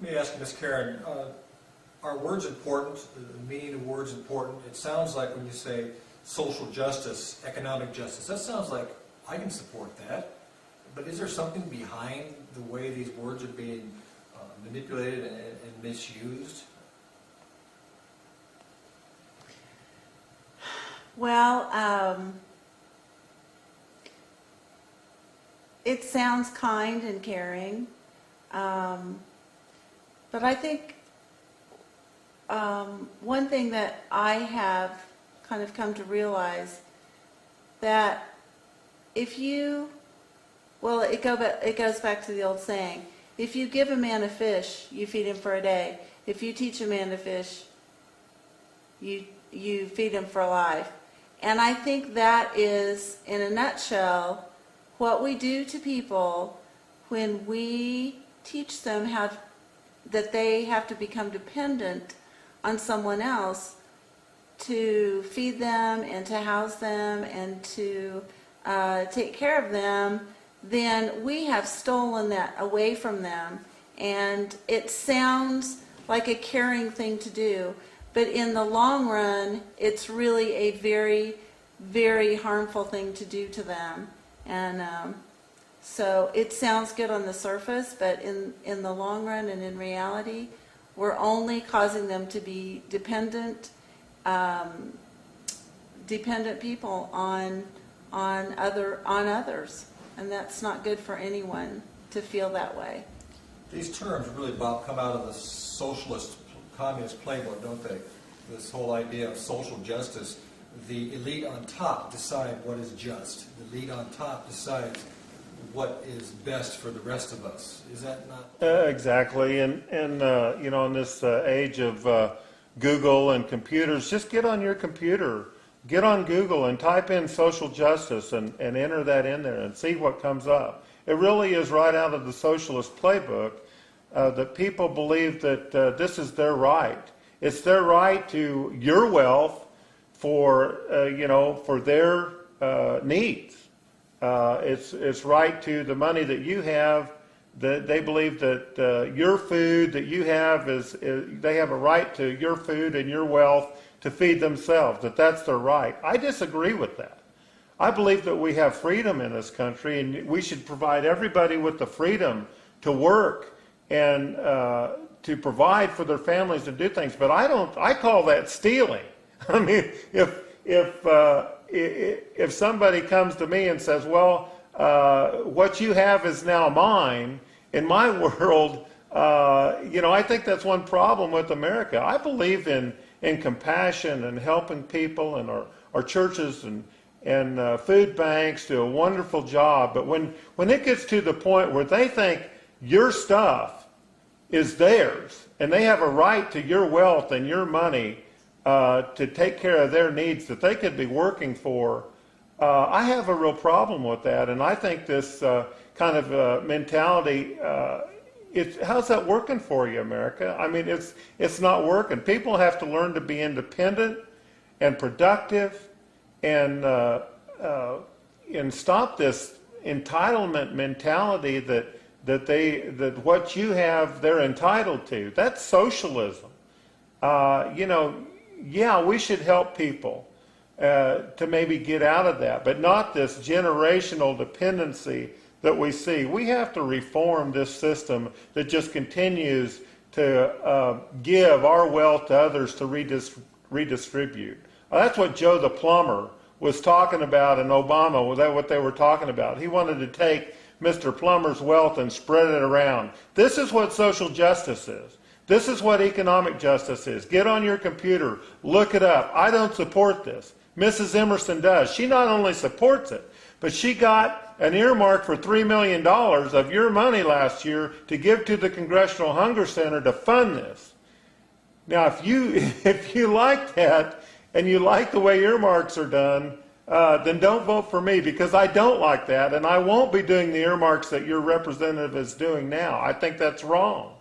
Let me ask you, Ms. Karen, are words important? The meaning of words important? It sounds like when you say social justice, economic justice, that sounds like I can support that. But is there something behind the way these words are being manipulated and misused? Well, it sounds kind and caring, but I think one thing that I have kind of come to realize that if you, well, it goes back to the old saying, if you give a man a fish, you feed him for a day. If you teach a man to fish, you feed him for life. And I think that is, in a nutshell, what we do to people when we teach them that they have to become dependent on someone else to feed them and to house them and to take care of them, then we have stolen that away from them. And it sounds like a caring thing to do, but in the long run, it's really a very, very harmful thing to do to them. And so it sounds good on the surface, but in the long run and in reality, we're only causing them to be dependent people on others, and that's not good for anyone to feel that way. These terms really, Bob, come out of the socialist, communist playbook, don't they? This whole idea of social justice. The elite on top decide what is just. The elite on top decides what is best for the rest of us. Is that not? Exactly. And you know, in this age of Google and computers, just get on your computer, get on Google and type in social justice and enter that in there and see what comes up. It really is right out of the socialist playbook that people believe that this is their right. It's their right to your wealth for for their needs. It's right to the money that you have. That they believe that your food that you have is they have a right to your food and your wealth to feed themselves. That's their right. I disagree with that. I believe that we have freedom in this country, and we should provide everybody with the freedom to work and to provide for their families and do things. But I call that stealing. I mean, if somebody comes to me and says, well, what you have is now mine, in my world, I think that's one problem with America. I believe in compassion and helping people, and our churches and food banks do a wonderful job. But when it gets to the point where they think your stuff is theirs, and they have a right to your wealth and your money, to take care of their needs that they could be working for, I have a real problem with that. And I think this kind of mentality, how's that working for you, America? I mean, it's not working. People have to learn to be independent and productive and stop this entitlement mentality that what you have, they're entitled to. That's socialism. Yeah, we should help people to maybe get out of that, but not this generational dependency that we see. We have to reform this system that just continues to give our wealth to others to redistribute. That's what Joe the plumber was talking about in Obama. Was that what they were talking about? He wanted to take Mr. Plumber's wealth and spread it around. This is what social justice is. This is what economic justice is. Get on your computer, look it up. I don't support this. Mrs. Emerson does. She not only supports it, but she got an earmark for $3 million of your money last year to give to the Congressional Hunger Center to fund this. Now, if you like that and you like the way earmarks are done, then don't vote for me, because I don't like that, and I won't be doing the earmarks that your representative is doing now. I think that's wrong.